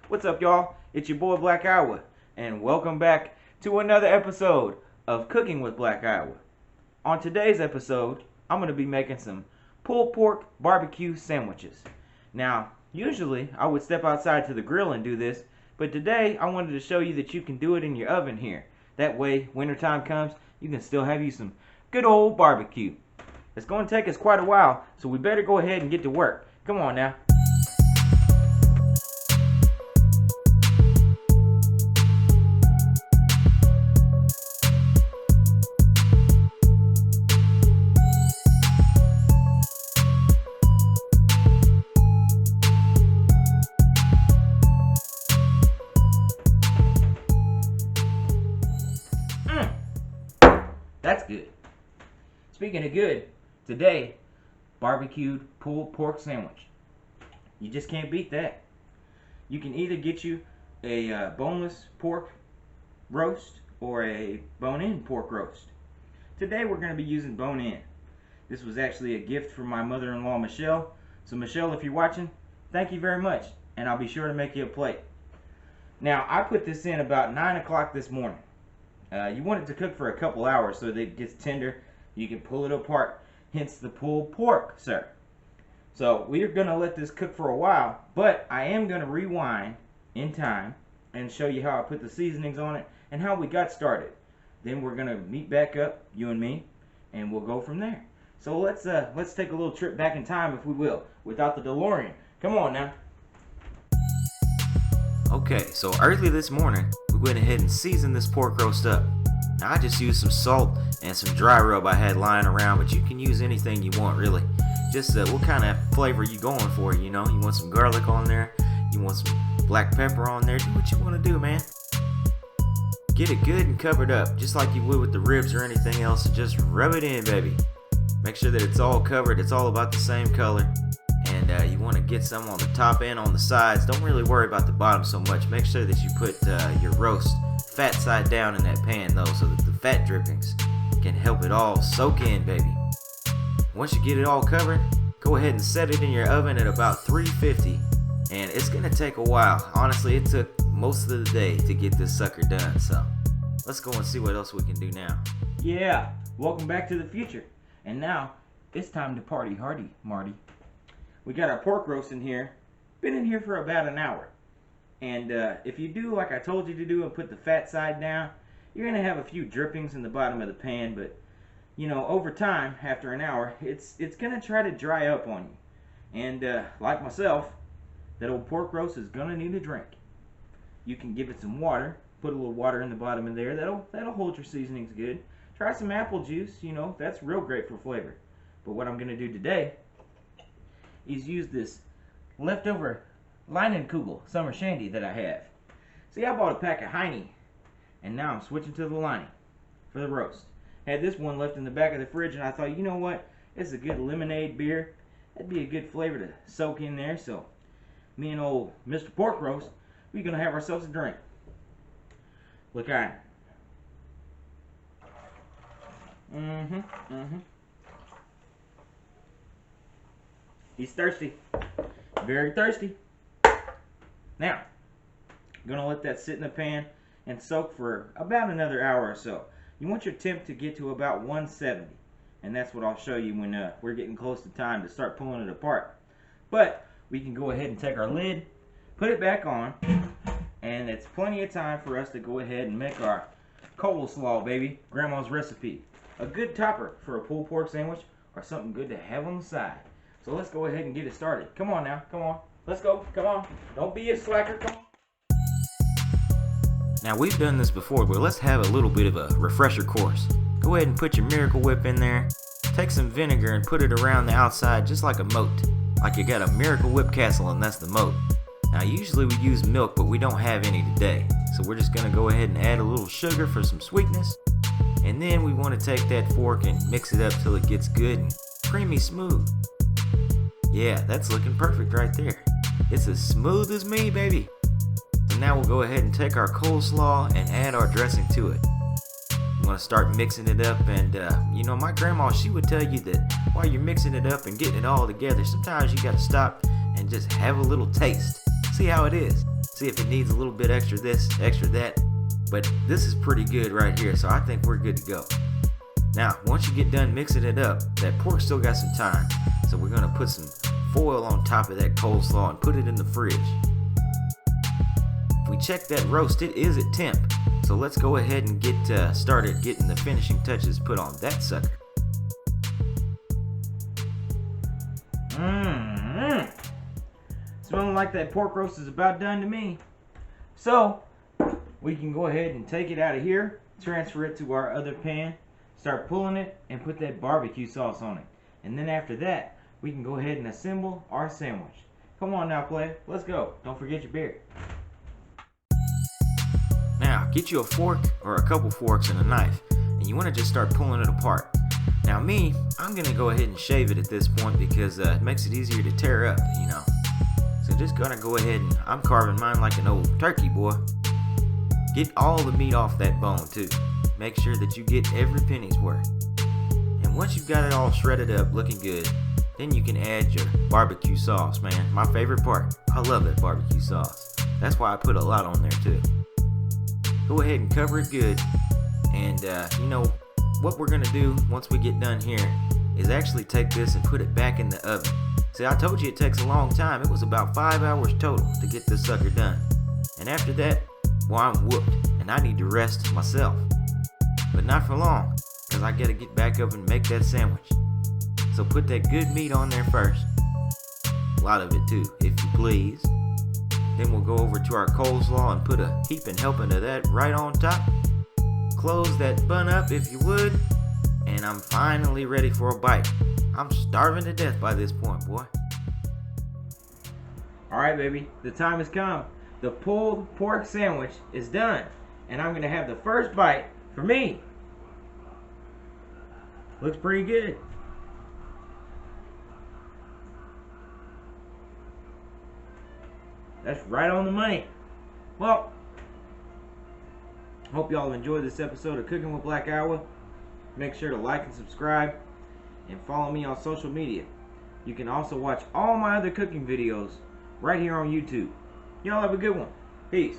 What's up, y'all? It's your boy Black Iowa, and welcome back to another episode of Cooking with Black Iowa. On today's episode, I'm going to be making some pulled pork barbecue sandwiches. Now, usually I would step outside to the grill and do this, but today I wanted to show you that you can do it in your oven here. That way, wintertime comes, you can still have you some good old barbecue. It's going to take us quite a while, so we better go ahead and get to work. Come on now. That's good. Speaking of good, today, barbecued pulled pork sandwich. You just can't beat that. You can either get you a boneless pork roast or a bone-in pork roast. Today we're going to be using bone-in. This was actually a gift from my mother-in-law, Michelle. So Michelle, if you're watching, thank you very much, and I'll be sure to make you a plate. Now, I put this in about 9 o'clock this morning. You want it to cook for a couple hours so that it gets tender. You can pull it apart, hence the pulled pork, sir. So we're going to let this cook for a while, but I am going to rewind in time and show you how I put the seasonings on it and how we got started. Then we're going to meet back up, you and me, and we'll go from there. So let's take a little trip back in time, if we will, without the DeLorean. Come on now. Okay, so early this morning, we went ahead and seasoned this pork roast up. Now, I just used some salt and some dry rub I had lying around, but you can use anything you want, really. Just what kind of flavor you going for, you know? You want some garlic on there, you want some black pepper on there, do what you want to do, man. Get it good and covered up, just like you would with the ribs or anything else, and just rub it in, baby. Make sure that it's all covered, it's all about the same color. And you want to get some on the top and on the sides. Don't really worry about the bottom so much. Make sure that you put your roast fat side down in that pan though, so that the fat drippings can help it all soak in, baby. Once you get it all covered, go ahead and set it in your oven at about 350. And it's going to take a while. Honestly, it took most of the day to get this sucker done. So let's go and see what else we can do now. Yeah, welcome back to the future. And now, it's time to party hardy, Marty. We got our pork roast in here. Been in here for about an hour. And if you do like I told you to do and put the fat side down, you're going to have a few drippings in the bottom of the pan. But, you know, over time, after an hour, it's going to try to dry up on you. And like myself, that old pork roast is going to need a drink. You can give it some water. Put a little water in the bottom of there. That'll hold your seasonings good. Try some apple juice. You know, that's real great for flavor. But what I'm going to do today is use this leftover Leinenkugel summer shandy that I have. See, I bought a pack of Heine, and now I'm switching to the Leine for the roast. Had this one left in the back of the fridge, and I thought, you know what? It's a good lemonade beer. That'd be a good flavor to soak in there. So, me and old Mr. Pork Roast, we're gonna have ourselves a drink. Look on. He's thirsty. Very thirsty. Now, I'm going to let that sit in the pan and soak for about another hour or so. You want your temp to get to about 170. And that's what I'll show you when we're getting close to time to start pulling it apart. But we can go ahead and take our lid, put it back on, and it's plenty of time for us to go ahead and make our coleslaw, baby. Grandma's recipe. A good topper for a pulled pork sandwich or something good to have on the side. So let's go ahead and get it started. Come on now, come on. Let's go, come on. Don't be a slacker, come on. Now, we've done this before, but let's have a little bit of a refresher course. Go ahead and put your Miracle Whip in there. Take some vinegar and put it around the outside just like a moat. Like you got a Miracle Whip castle and that's the moat. Now, usually we use milk, but we don't have any today. So we're just going to go ahead and add a little sugar for some sweetness. And then we want to take that fork and mix it up till it gets good and creamy smooth. Yeah, that's looking perfect right there. It's as smooth as me, baby. So now we'll go ahead and take our coleslaw and add our dressing to it. You want to start mixing it up, and you know, my grandma, she would tell you that while you're mixing it up and getting it all together, sometimes you got to stop and just have a little taste. See how it is. see if it needs a little bit extra this, extra that. But this is pretty good right here, so I think we're good to go. Now, once you get done mixing it up, that pork still got some time. So we're gonna put some foil on top of that coleslaw and put it in the fridge. If we check that roast, it is at temp. So let's go ahead and get started getting the finishing touches put on that sucker. Smelling like that pork roast is about done to me. So we can go ahead and take it out of here, transfer it to our other pan, start pulling it, and put that barbecue sauce on it. And then after that, we can go ahead and assemble our sandwich. Come on now, player. Let's go. Don't forget your beer. Now, get you a fork or a couple forks and a knife, and you want to just start pulling it apart. Now me, I'm going to go ahead and shave it at this point because it makes it easier to tear up, you know. So just gonna go ahead and I'm carving mine like an old turkey, boy. Get all the meat off that bone too. Make sure that you get every penny's worth. And once you've got it all shredded up, looking good, then you can add your barbecue sauce, man. My favorite part. I love that barbecue sauce. That's why I put a lot on there too. Go ahead and cover it good. And you know, what we're gonna do once we get done here is actually take this and put it back in the oven. See, I told you it takes a long time. It was about 5 hours total to get this sucker done. And after that, well, I'm whooped and I need to rest myself. But not for long, because I gotta get back up and make that sandwich. So put that good meat on there first. A lot of it too, if you please. Then we'll go over to our coleslaw and put a heaping helping of that right on top. Close that bun up if you would. And I'm finally ready for a bite. I'm starving to death by this point, boy. Alright, baby. The time has come. The pulled pork sandwich is done. And I'm going to have the first bite for me. Looks pretty good. That's right on the money. Well, hope y'all enjoyed this episode of Cooking with Black Iowa. Make sure to like and subscribe and follow me on social media. You can also watch all my other cooking videos right here on YouTube. Y'all have a good one. Peace.